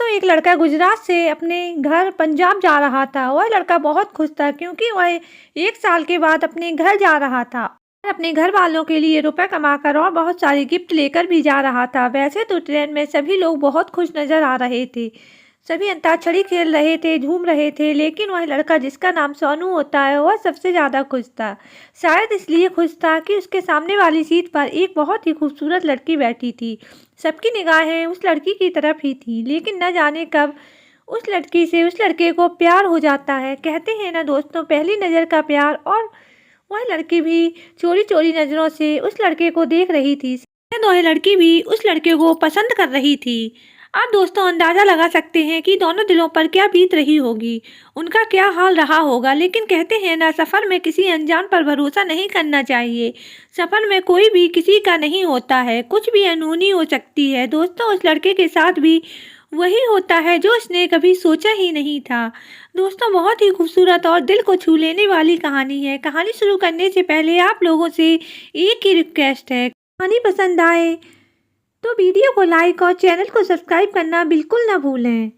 एक लड़का गुजरात से अपने घर पंजाब जा रहा था। वह लड़का बहुत खुश था क्योंकि वह 1 साल के बाद अपने घर जा रहा था और अपने घर वालों के लिए रुपए कमाकर और बहुत सारे गिफ्ट लेकर भी जा रहा था। वैसे तो ट्रेन में सभी लोग बहुत खुश नजर आ रहे थे। सभी अंताक्षरी खेल रहे थे, झूम रहे थे, लेकिन वह लड़का जिसका नाम सोनू होता है वह सबसे ज़्यादा खुश था। शायद इसलिए खुश था कि उसके सामने वाली सीट पर एक बहुत ही खूबसूरत लड़की बैठी थी। सबकी निगाहें उस लड़की की तरफ ही थी, लेकिन न जाने कब उस लड़की से उस लड़के को प्यार हो जाता है। कहते हैं ना दोस्तों, पहली नज़र का प्यार। और वह लड़की भी चोरी चोरी नज़रों से उस लड़के को देख रही थी। शायद वह लड़की भी उस लड़के को पसंद कर रही थी। आप दोस्तों अंदाज़ा लगा सकते हैं कि दोनों दिलों पर क्या बीत रही होगी, उनका क्या हाल रहा होगा। लेकिन कहते हैं ना, सफ़र में किसी अनजान पर भरोसा नहीं करना चाहिए। सफ़र में कोई भी किसी का नहीं होता है, कुछ भी अनहोनी हो सकती है। दोस्तों उस लड़के के साथ भी वही होता है जो उसने कभी सोचा ही नहीं था। दोस्तों बहुत ही खूबसूरत और दिल को छू लेने वाली कहानी है। कहानी शुरू करने से पहले आप लोगों से एक ही रिक्वेस्ट है, कहानी पसंद आए तो वीडियो को लाइक और चैनल को सब्सक्राइब करना बिल्कुल ना भूलें।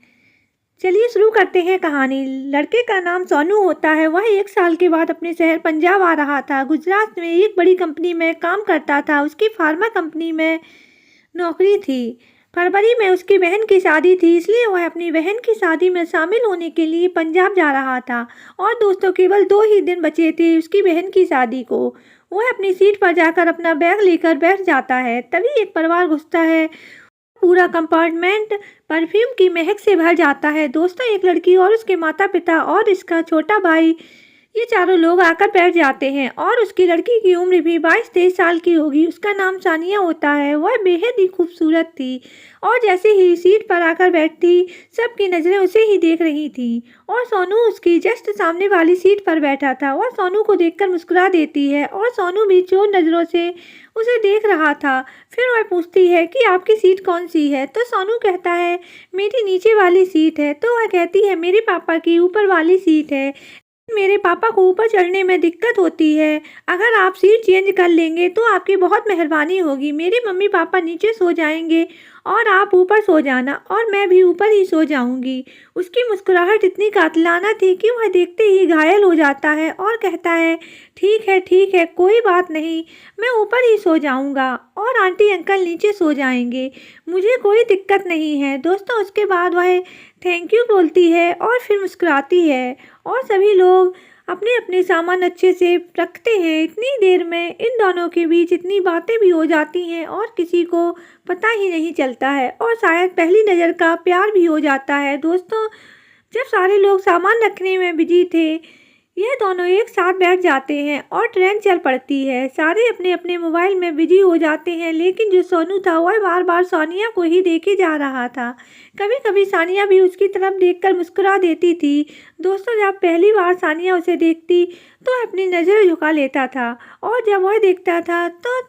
चलिए शुरू करते हैं कहानी। लड़के का नाम सोनू होता है। वह 1 साल के बाद अपने शहर पंजाब आ रहा था। गुजरात में एक बड़ी कंपनी में काम करता था। उसकी फार्मा कंपनी में नौकरी थी। फरवरी में उसकी बहन की शादी थी, इसलिए वह अपनी बहन की शादी में शामिल होने के लिए पंजाब जा रहा था। और दोस्तों केवल 2 ही दिन बचे थे उसकी बहन की शादी को। वह अपनी सीट पर जाकर अपना बैग लेकर बैठ जाता है। तभी एक परिवार घुसता है। पूरा कंपार्टमेंट परफ्यूम की महक से भर जाता है। दोस्तों एक लड़की और उसके माता पिता और इसका छोटा भाई, ये चारों लोग आकर बैठ जाते हैं। और उसकी लड़की की उम्र भी 22-23 साल की होगी। उसका नाम सानिया होता है। वह बेहद ही खूबसूरत थी और जैसे ही सीट पर आकर बैठती सबकी नज़रें उसे ही देख रही थी। और सोनू उसकी जस्ट सामने वाली सीट पर बैठा था। वह सोनू को देखकर मुस्कुरा देती है और सोनू भी चोर नज़रों से उसे देख रहा था। फिर वह पूछती है कि आपकी सीट कौन सी है, तो सोनू कहता है मेरी नीचे वाली सीट है। तो वह कहती है मेरे पापा की ऊपर वाली सीट है। मेरे पापा को ऊपर चढ़ने में दिक्कत होती है। अगर आप सीट चेंज कर लेंगे तो आपकी बहुत मेहरबानी होगी। मेरे मम्मी पापा नीचे सो जाएंगे और आप ऊपर सो जाना और मैं भी ऊपर ही सो जाऊंगी। उसकी मुस्कुराहट इतनी कातिलाना थी कि वह देखते ही घायल हो जाता है और कहता है ठीक है कोई बात नहीं, मैं ऊपर ही सो जाऊंगा और आंटी अंकल नीचे सो जाएंगे, मुझे कोई दिक्कत नहीं है। दोस्तों उसके बाद वह थैंक यू बोलती है और फिर मुस्कुराती है और सभी लोग अपने अपने सामान अच्छे से रखते हैं। इतनी देर में इन दोनों के बीच इतनी बातें भी हो जाती हैं और किसी को पता ही नहीं चलता है और शायद पहली नज़र का प्यार भी हो जाता है। दोस्तों जब सारे लोग सामान रखने में बिजी थे, यह दोनों एक साथ बैठ जाते हैं और ट्रेन चल पड़ती है। सारे अपने अपने मोबाइल में बिजी हो जाते हैं, लेकिन जो सोनू था वह बार बार सानिया को ही देखे जा रहा था। कभी कभी सानिया भी उसकी तरफ देखकर मुस्कुरा देती थी। दोस्तों जब पहली बार सानिया उसे देखती तो अपनी नज़र झुका लेता था और जब वह देखता था तो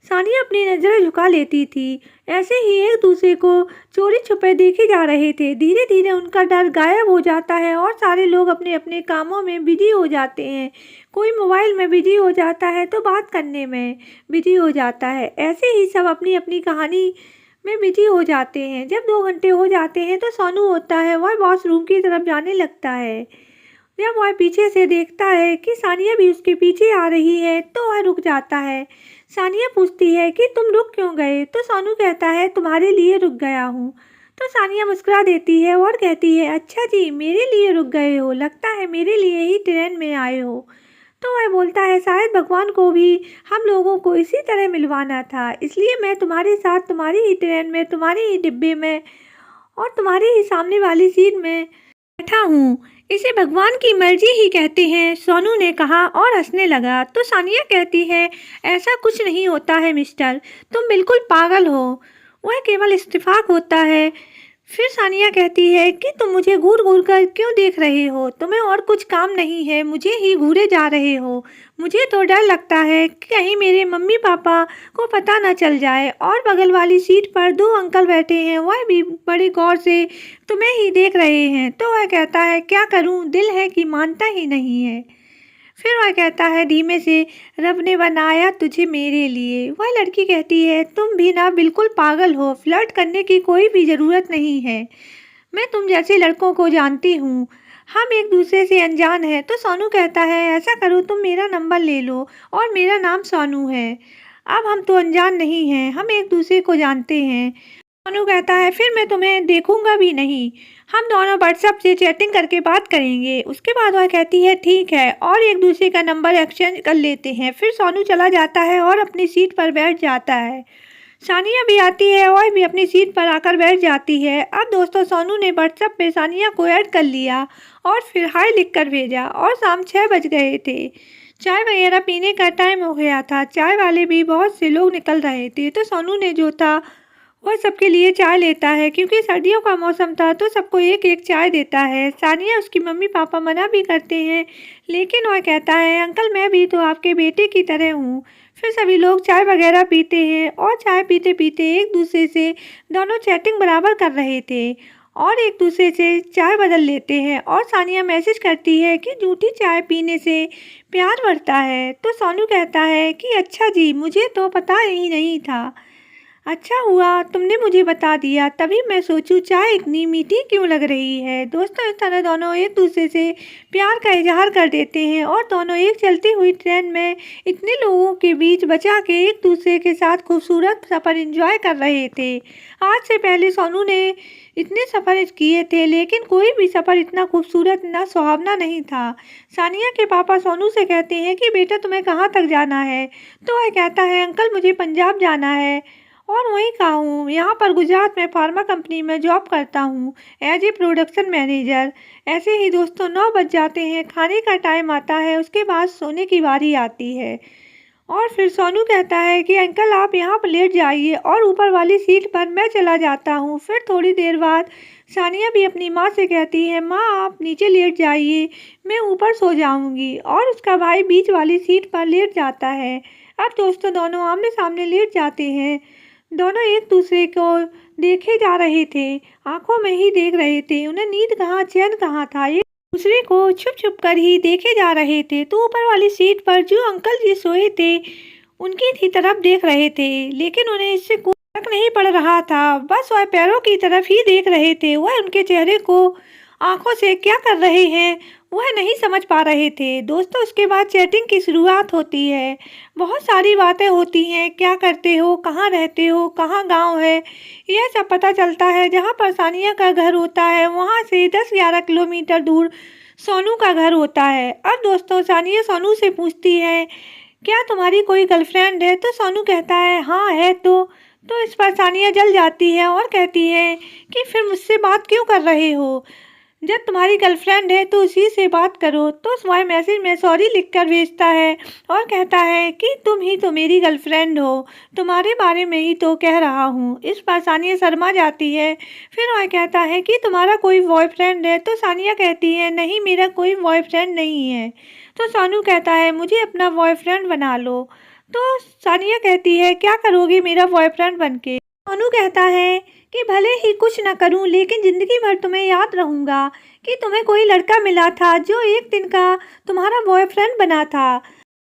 सानिया अपनी नज़रें झुका लेती थी। ऐसे ही एक दूसरे को चोरी छुपे देखे जा रहे थे। धीरे धीरे उनका डर गायब हो जाता है और सारे लोग अपने अपने कामों में बिजी हो जाते हैं। कोई मोबाइल में बिजी हो जाता है तो बात करने में बिजी हो जाता है। ऐसे ही सब अपनी अपनी कहानी में बिजी हो जाते हैं। जब 2 घंटे हो जाते हैं तो सोनू होता है वह वॉशरूम की तरफ जाने लगता है। जब वह पीछे से देखता है कि सानिया भी उसके पीछे आ रही है तो वह रुक जाता है। सानिया पूछती है कि तुम रुक क्यों गए, तो सोनू कहता है तुम्हारे लिए रुक गया हूँ। तो सानिया मुस्कुरा देती है और कहती है अच्छा जी, मेरे लिए रुक गए हो, लगता है मेरे लिए ही ट्रेन में आए हो। तो वह बोलता है शायद भगवान को भी हम लोगों को इसी तरह मिलवाना था, इसलिए मैं तुम्हारे साथ तुम्हारी ही ट्रेन में, तुम्हारे ही डिब्बे में और तुम्हारे ही सामने वाली सीट में बैठा हूँ। इसे भगवान की मर्जी ही कहते हैं, सोनू ने कहा और हंसने लगा। तो सानिया कहती है ऐसा कुछ नहीं होता है मिस्टर, तुम बिल्कुल पागल हो, वह केवल इत्तेफाक होता है। फिर सानिया कहती है कि तुम मुझे घूर घूर कर क्यों देख रहे हो, तुम्हें और कुछ काम नहीं है, मुझे ही घूरे जा रहे हो। मुझे तो डर लगता है कि कहीं मेरे मम्मी पापा को पता न चल जाए। और बगल वाली सीट पर 2 अंकल बैठे हैं, वह भी बड़े गौर से तुम्हें ही देख रहे हैं। तो वह कहता है क्या करूं, दिल है कि मानता ही नहीं है। फिर वह कहता है धीमे से, रब ने बनाया तुझे मेरे लिए। वह लड़की कहती है तुम भी ना बिल्कुल पागल हो, फ्लर्ट करने की कोई भी ज़रूरत नहीं है, मैं तुम जैसे लड़कों को जानती हूँ, हम एक दूसरे से अनजान हैं। तो सोनू कहता है ऐसा करो, तुम मेरा नंबर ले लो और मेरा नाम सोनू है। अब हम तो अनजान नहीं हैं, हम एक दूसरे को जानते हैं। सोनू कहता है फिर मैं तुम्हें देखूंगा भी नहीं, हम दोनों व्हाट्सएप से चैटिंग करके बात करेंगे। उसके बाद वह कहती है ठीक है, और एक दूसरे का नंबर एक्सचेंज कर लेते हैं। फिर सोनू चला जाता है और अपनी सीट पर बैठ जाता है। सानिया भी आती है और भी अपनी सीट पर आकर बैठ जाती है। अब दोस्तों सोनू ने व्हाट्सएप पे सानिया को ऐड कर लिया और फिर हाय लिख कर भेजा, और शाम 6 बज गए थे। चाय वगैरह पीने का टाइम हो गया था। चाय वाले भी बहुत से लोग निकल रहे थे, तो सोनू ने जो था वह सबके लिए चाय लेता है। क्योंकि सर्दियों का मौसम था तो सबको एक एक चाय देता है। सानिया उसकी मम्मी पापा मना भी करते हैं, लेकिन वह कहता है अंकल मैं भी तो आपके बेटे की तरह हूँ। फिर सभी लोग चाय वगैरह पीते हैं, और चाय पीते पीते एक दूसरे से दोनों चैटिंग बराबर कर रहे थे और एक दूसरे से चाय बदल लेते हैं। और सानिया मैसेज करती है कि झूठी चाय पीने से प्यार बढ़ता है। तो सोनू कहता है कि अच्छा जी, मुझे तो पता ही नहीं था। अच्छा हुआ तुमने मुझे बता दिया, तभी मैं सोचूं चाय इतनी मीठी क्यों लग रही है। दोस्तों इस तरह दोनों एक दूसरे से प्यार का इजहार कर देते हैं, और दोनों एक चलती हुई ट्रेन में इतने लोगों के बीच बचा के एक दूसरे के साथ खूबसूरत सफ़र एंजॉय कर रहे थे। आज से पहले सोनू ने इतने सफ़र किए थे, लेकिन कोई भी सफ़र इतना खूबसूरत ना सुहावना नहीं था। सानिया के पापा सोनू से कहते हैं कि बेटा तुम्हें कहाँ तक जाना है। तो वह कहता है अंकल मुझे पंजाब जाना है, और वहीं का हूँ। यहाँ पर गुजरात में फार्मा कंपनी में जॉब करता हूँ एज ए प्रोडक्शन मैनेजर। ऐसे ही दोस्तों 9 बज जाते हैं, खाने का टाइम आता है, उसके बाद सोने की बारी आती है। और फिर सोनू कहता है कि अंकल आप यहाँ पर लेट जाइए और ऊपर वाली सीट पर मैं चला जाता हूँ। फिर थोड़ी देर बाद सानिया भी अपनी माँ से कहती है माँ आप नीचे लेट जाइए, मैं ऊपर सो जाऊँगी। और उसका भाई बीच वाली सीट पर लेट जाता है। अब दोस्तों दोनों आमने सामने लेट जाते हैं। दोनों एक दूसरे को देखे जा रहे थे, आंखों में ही देख रहे थे। उन्हें नींद कहाँ चैन कहाँ था, एक दूसरे को छुप छुप कर ही देखे जा रहे थे। तो ऊपर वाली सीट पर जो अंकल जी सोए थे उनकी ही तरफ देख रहे थे, लेकिन उन्हें इससे कोई फर्क नहीं पड़ रहा था। बस वह पैरों की तरफ ही देख रहे थे। वह उनके चेहरे को आंखों से क्या कर रहे हैं वह नहीं समझ पा रहे थे। दोस्तों उसके बाद चैटिंग की शुरुआत होती है। बहुत सारी बातें होती हैं, क्या करते हो, कहाँ रहते हो, कहाँ गांव है, यह सब पता चलता है। जहाँ पर सानिया का घर होता है वहाँ से 10-11 किलोमीटर दूर सोनू का घर होता है। अब दोस्तों सानिया सोनू से पूछती है क्या तुम्हारी कोई गर्लफ्रेंड है। तो सोनू कहता है हाँ है। तो इस पर सानिया जल जाती है और कहती है कि फिर मुझसे बात क्यों कर रहे हो, जब तुम्हारी गर्लफ्रेंड है तो उसी से बात करो। तो वह मैसेज में सॉरी लिखकर भेजता है और कहता है कि तुम ही तो मेरी गर्लफ्रेंड हो, तुम्हारे बारे में ही तो कह रहा हूँ। इस पर सानिया शर्मा जाती है। फिर वह कहता है कि तुम्हारा कोई बॉयफ्रेंड है। तो सानिया कहती है नहीं मेरा कोई बॉयफ्रेंड नहीं है। तो सोनू कहता है मुझे अपना बॉयफ्रेंड बना लो। तो सानिया कहती है क्या करोगे मेरा बॉयफ्रेंड बनके। सोनू कहता है कि भले ही कुछ न करूं, लेकिन ज़िंदगी भर तुम्हें याद रहूँगा कि तुम्हें कोई लड़का मिला था जो एक दिन का तुम्हारा बॉयफ्रेंड बना था।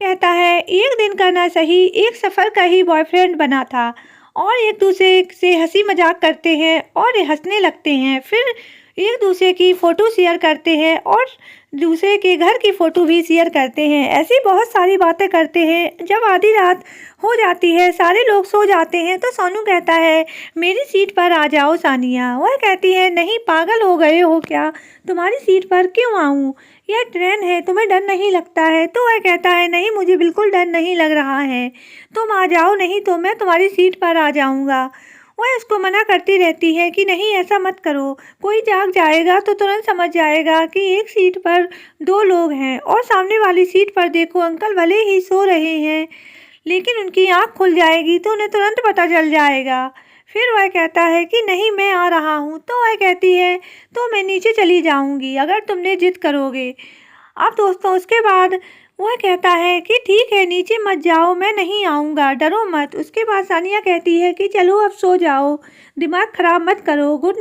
कहता है एक दिन का ना सही, एक सफ़र का ही बॉयफ्रेंड बना था। और एक दूसरे से हंसी मजाक करते हैं और हंसने लगते हैं। फिर एक दूसरे की फ़ोटो शेयर करते हैं और दूसरे के घर की फ़ोटो भी शेयर करते हैं। ऐसी बहुत सारी बातें करते हैं। जब आधी रात हो जाती है, सारे लोग सो जाते हैं, तो सोनू कहता है मेरी सीट पर आ जाओ सानिया। वह कहती है नहीं पागल हो गए हो क्या, तुम्हारी सीट पर क्यों आऊँ, यह ट्रेन है, तुम्हें डर नहीं लगता है। तो वह कहता है नहीं मुझे बिल्कुल डर नहीं लग रहा है, तुम आ जाओ, नहीं तो मैं तुम्हारी सीट पर आ जाऊँगा। वह उसको मना करती रहती है कि नहीं ऐसा मत करो, कोई जाग जाएगा तो तुरंत समझ जाएगा कि एक सीट पर 2 लोग हैं। और सामने वाली सीट पर देखो अंकल भले ही सो रहे हैं, लेकिन उनकी आँख खुल जाएगी तो उन्हें तुरंत पता चल जाएगा। फिर वह कहता है कि नहीं मैं आ रहा हूँ। तो वह कहती है तो मैं नीचे चली जाऊँगी अगर तुमने जिद करोगे। अब दोस्तों उसके बाद वह कहता है कि ठीक है नीचे मत जाओ, मैं नहीं आऊँगा, डरो मत। उसके बाद सानिया कहती है कि चलो अब सो जाओ, दिमाग ख़राब मत करो, गुड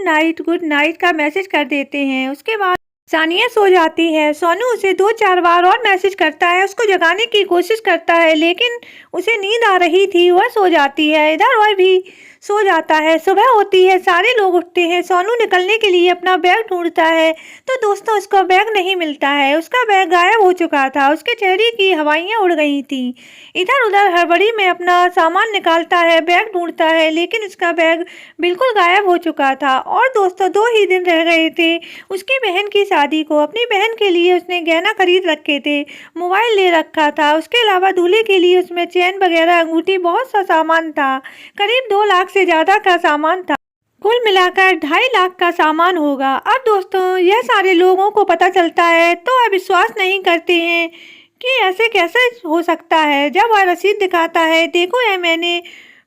नाइट का मैसेज कर देते हैं। उसके बाद सानिया सो जाती है। सोनू उसे 2-4 बार और मैसेज करता है, उसको जगाने की कोशिश करता है, लेकिन उसे नींद आ रही थी, वह सो जाती है। इधर वह भी सो जाता है। सुबह होती है, सारे लोग उठते हैं। सोनू निकलने के लिए अपना बैग ढूंढता है तो दोस्तों उसका बैग नहीं मिलता है। उसका बैग गायब हो चुका था, उसके चेहरे की हवाइयाँ उड़ गई थी। इधर उधर हड़बड़ी में अपना सामान निकालता है, बैग ढूंढता है, लेकिन उसका बैग बिल्कुल गायब हो चुका था। और दोस्तों 2 ही दिन रह गए थे उसकी बहन की शादी को। अपनी बहन के लिए उसने गहना खरीद रखे थे, मोबाइल ले रखा था, उसके अलावा दूल्हे के लिए उसमें चेन वगैरह, अंगूठी, बहुत सा सामान था। करीब 2 लाख से ज़्यादा का सामान था। कुल मिलाकर 2.5 लाख का सामान होगा। अब दोस्तों यह सारे लोगों को पता चलता है तो वह विश्वास नहीं करते हैं कि ऐसे कैसे हो सकता है। जब वह रसीद दिखाता है, देखो यह मैंने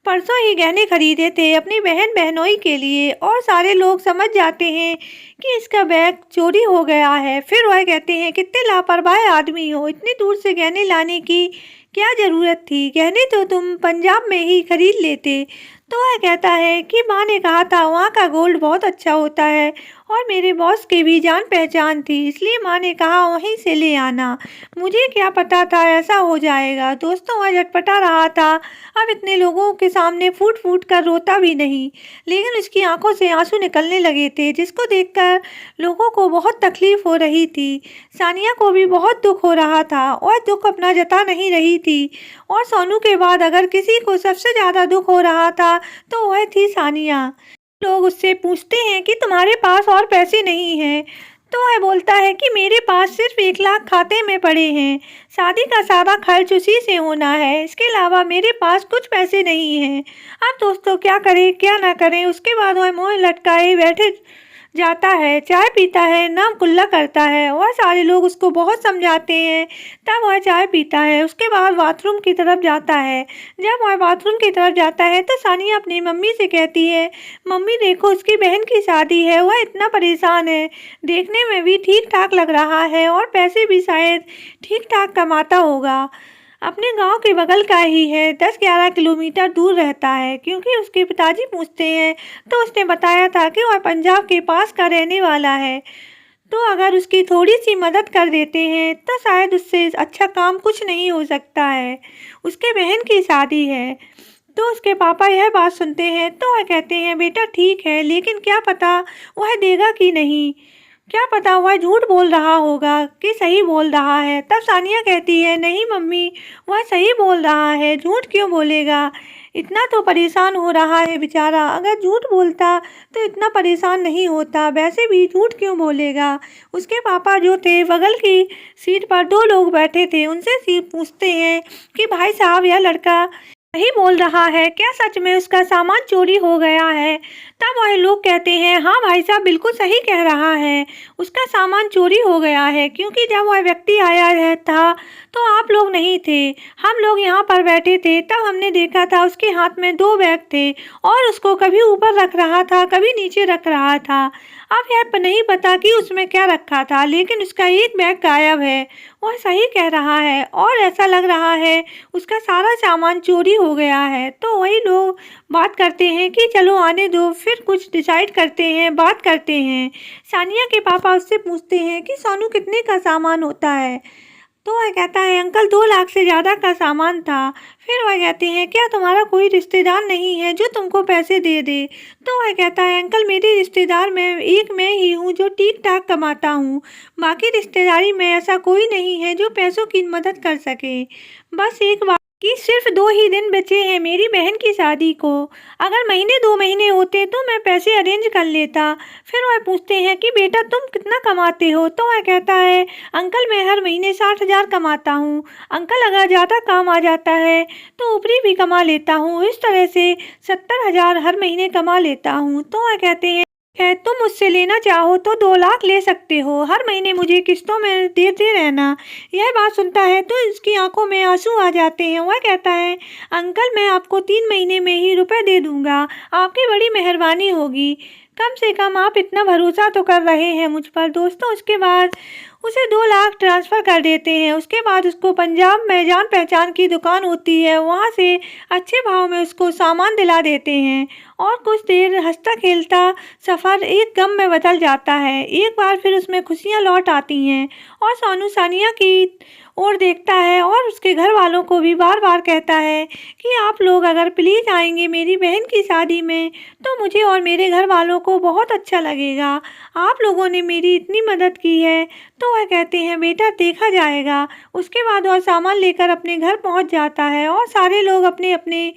परसों ही गहने खरीदे थे अपनी बहन बहनोई के लिए। और सारे लोग समझ जाते हैं कि इसका बैग चोरी हो गया है। फिर वह कहते हैं कितने लापरवाह आदमी हो, इतनी दूर से गहने लाने की क्या ज़रूरत थी, गहने तो तुम पंजाब में ही खरीद लेते। तो वह कहता है कि माँ ने कहा था वहाँ का गोल्ड बहुत अच्छा होता है और मेरे बॉस की भी जान पहचान थी, इसलिए माँ ने कहा वहीं से ले आना। मुझे क्या पता था ऐसा हो जाएगा। दोस्तों वह झटपटा रहा था, अब इतने लोगों के सामने फूट फूट कर रोता भी नहीं, लेकिन उसकी आंखों से आंसू निकलने लगे थे, जिसको देखकर लोगों को बहुत तकलीफ हो रही थी। सानिया को भी बहुत दुख हो रहा था, वह दुख अपना जता नहीं रही थी। और सोनू के बाद अगर किसी को सबसे ज़्यादा दुख हो रहा था तो वह थी सानिया। लोग उससे पूछते हैं कि तुम्हारे पास और पैसे नहीं हैं, तो वह बोलता है कि मेरे पास सिर्फ 1 लाख खाते में पड़े हैं, शादी का सारा खर्च उसी से होना है, इसके अलावा मेरे पास कुछ पैसे नहीं हैं। अब दोस्तों क्या करें क्या ना करें। उसके बाद वह मुँह लटकाए बैठे जाता है, चाय पीता है, नाम कुल्ला करता है। वह सारे लोग उसको बहुत समझाते हैं, तब वह चाय पीता है। उसके बाद बाथरूम की तरफ जाता है। जब वह बाथरूम की तरफ जाता है तो सानिया अपनी मम्मी से कहती है, मम्मी देखो उसकी बहन की शादी है, वह इतना परेशान है, देखने में भी ठीक ठाक लग रहा है और पैसे भी शायद ठीक ठाक कमाता होगा। अपने गांव के बगल का ही है, 10-11 किलोमीटर दूर रहता है। क्योंकि उसके पिताजी पूछते हैं तो उसने बताया था कि वह पंजाब के पास का रहने वाला है, तो अगर उसकी थोड़ी सी मदद कर देते हैं तो शायद उससे अच्छा काम कुछ नहीं हो सकता है। उसके बहन की शादी है। तो उसके पापा यह बात सुनते हैं तो वह कहते हैं बेटा ठीक है, लेकिन क्या पता वह देगा कि नहीं, क्या पता वह झूठ बोल रहा होगा कि सही बोल रहा है। तब सानिया कहती है नहीं मम्मी, वह सही बोल रहा है, झूठ क्यों बोलेगा, इतना तो परेशान हो रहा है बेचारा, अगर झूठ बोलता तो इतना परेशान नहीं होता, वैसे भी झूठ क्यों बोलेगा। उसके पापा जो थे बगल की सीट पर 2 लोग बैठे थे, उनसे पूछते हैं कि भाई साहब यह लड़का सही बोल रहा है क्या, सच में उसका सामान चोरी हो गया है। तब वह लोग कहते हैं हाँ भाई साहब बिल्कुल सही कह रहा है, उसका सामान चोरी हो गया है, क्योंकि जब वह व्यक्ति आया है था तो आप लोग नहीं थे, हम लोग यहाँ पर बैठे थे, तब हमने देखा था उसके हाथ में 2 बैग थे और उसको कभी ऊपर रख रहा था कभी नीचे रख रहा था। अब यह नहीं पता कि उसमें क्या रखा था, लेकिन उसका एक बैग गायब है। वह सही कह रहा है और ऐसा लग रहा है उसका सारा सामान चोरी हो गया है। तो वही लोग बात करते हैं कि चलो आने दो, फिर कुछ डिसाइड करते हैं, बात करते हैं। सानिया के पापा उससे पूछते हैं कि सोनू कितने का सामान होता है, तो वह कहता है अंकल 2 लाख से ज़्यादा का सामान था। फिर वह कहते हैं क्या तुम्हारा कोई रिश्तेदार नहीं है जो तुमको पैसे दे दे, तो वह कहता है अंकल मेरे रिश्तेदार में एक मैं ही हूँ जो ठीक ठाक कमाता हूँ, बाकी रिश्तेदारी में ऐसा कोई नहीं है जो पैसों की मदद कर सके। बस एक बात कि सिर्फ 2 ही दिन बचे हैं मेरी बहन की शादी को, अगर महीने 2 महीने होते तो मैं पैसे अरेंज कर लेता। फिर वह पूछते हैं कि बेटा तुम कितना कमाते हो, तो वह कहता है अंकल मैं हर महीने 60,000 कमाता हूँ, अंकल अगर ज़्यादा काम आ जाता है तो ऊपरी भी कमा लेता हूँ, इस तरह से 70,000 हर महीने कमा लेता हूँ। तो वह कहते हैं तुम मुझसे लेना चाहो तो 2 लाख ले सकते हो, हर महीने मुझे किस्तों में देते रहना। यह बात सुनता है तो इसकी आंखों में आंसू आ जाते हैं। वह कहता है अंकल मैं आपको 3 महीने में ही रुपए दे दूंगा, आपकी बड़ी मेहरबानी होगी, कम से कम आप इतना भरोसा तो कर रहे हैं मुझ पर। दोस्तों उसके बाद उसे 2 लाख ट्रांसफ़र कर देते हैं। उसके बाद उसको पंजाब में जान पहचान की दुकान होती है, वहाँ से अच्छे भाव में उसको सामान दिला देते हैं और कुछ देर हँसता खेलता सफ़र एक गम में बदल जाता है। एक बार फिर उसमें खुशियाँ लौट आती हैं और सोनू सानिया की ओर देखता है और उसके घर वालों को भी बार-बार कहता है कि आप लोग अगर प्लीज़ आएँगे मेरी बहन की शादी में तो मुझे और मेरे घर वालों को बहुत अच्छा लगेगा। आप लोगों ने मेरी इतनी मदद की है। तो वह कहते हैं बेटा देखा जाएगा। उसके बाद वह सामान लेकर अपने घर पहुंच जाता है और सारे लोग अपने-अपने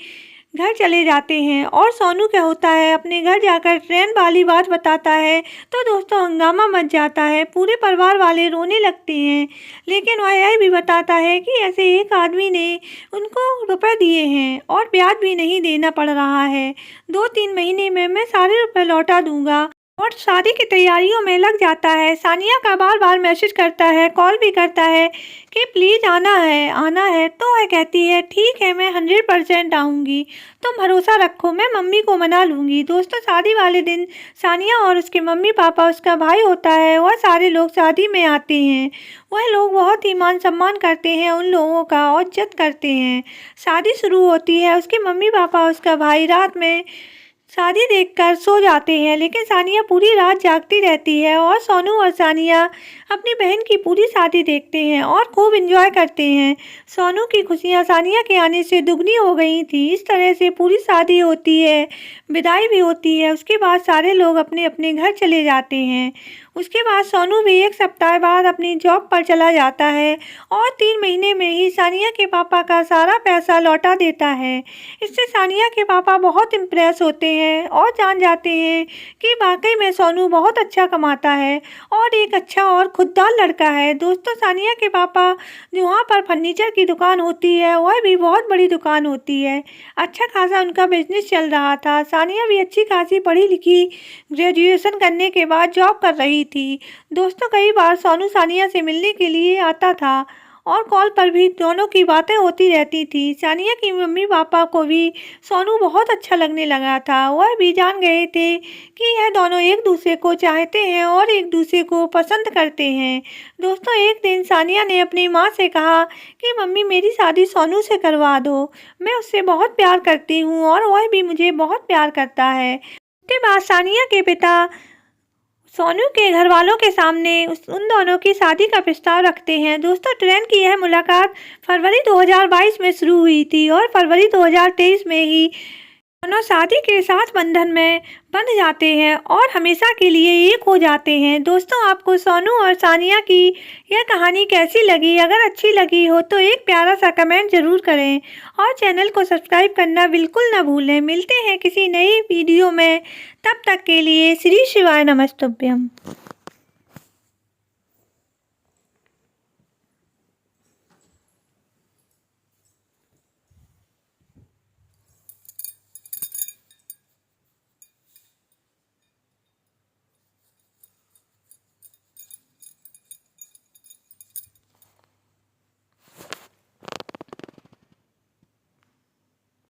घर चले जाते हैं और सोनू क्या होता है अपने घर जाकर ट्रेन वाली बात बताता है तो दोस्तों हंगामा मच जाता है। पूरे परिवार वाले रोने लगते हैं, लेकिन वह यह भी बताता है कि ऐसे एक आदमी ने उनको रुपए दिए हैं और ब्याज भी नहीं देना पड़ रहा है। 2-3 महीने में मैं सारे रुपए लौटा दूंगा और शादी की तैयारियों में लग जाता है। सानिया का बार-बार मैसेज करता है, कॉल भी करता है कि प्लीज़ आना है, आना है। तो वह कहती है ठीक है मैं 100% आऊँगी, तुम भरोसा रखो मैं मम्मी को मना लूँगी। दोस्तों शादी वाले दिन सानिया और उसके मम्मी पापा, उसका भाई होता है, वह सारे लोग शादी में आते हैं। वह लोग बहुत ही मान सम्मान करते हैं उन लोगों का और इज़्ज़त करते हैं। शादी शुरू होती है, उसके मम्मी पापा, उसका भाई रात में शादी देखकर सो जाते हैं, लेकिन सानिया पूरी रात जागती रहती है और सोनू और सानिया अपनी बहन की पूरी शादी देखते हैं और खूब एंजॉय करते हैं। सोनू की खुशियां सानिया के आने से दुगनी हो गई थी। इस तरह से पूरी शादी होती है, विदाई भी होती है। उसके बाद सारे लोग अपने अपने घर चले जाते हैं। उसके बाद सोनू भी 1 सप्ताह बाद अपनी जॉब पर चला जाता है और 3 महीने में ही सानिया के पापा का सारा पैसा लौटा देता है। इससे सानिया के पापा बहुत इम्प्रेस होते हैं और जान जाते हैं कि वाकई में सोनू बहुत अच्छा कमाता है और एक अच्छा और खुददार लड़का है। दोस्तों सानिया के पापा जहाँ पर फर्नीचर की दुकान होती है वह भी बहुत बड़ी दुकान होती है। अच्छा खासा उनका बिजनेस चल रहा था। सानिया भी अच्छी खासी पढ़ी लिखी ग्रेजुएशन करने के बाद जॉब कर रही थी। दोस्तों कई बार सोनू सानिया से मिलने के लिए आता था और कॉल पर भी दोनों की बातें होती रहती थी। सानिया की मम्मी पापा को भी सोनू बहुत अच्छा लगने लगा था। वह भी जान गए थे कि यह दोनों एक दूसरे को चाहते हैं और एक दूसरे को पसंद करते हैं। दोस्तों एक दिन सानिया ने अपनी माँ से कहा कि मम्मी मेरी शादी सोनू से करवा दो, मैं उससे बहुत प्यार करती हूँ और वह भी मुझे बहुत प्यार करता है। उसके बाद सानिया के पिता सोनू के घर वालों के सामने उन दोनों की शादी का प्रस्ताव रखते हैं। दोस्तों ट्रेन की यह मुलाकात फरवरी 2022 में शुरू हुई थी और फरवरी 2023 में ही दोनों शादी के साथ बंधन में बंध जाते हैं और हमेशा के लिए एक हो जाते हैं। दोस्तों आपको सोनू और सानिया की यह कहानी कैसी लगी? अगर अच्छी लगी हो तो एक प्यारा सा कमेंट ज़रूर करें और चैनल को सब्सक्राइब करना बिल्कुल ना भूलें। मिलते हैं किसी नई वीडियो में, तब तक के लिए श्री शिवाय नमस्तुभ्यम।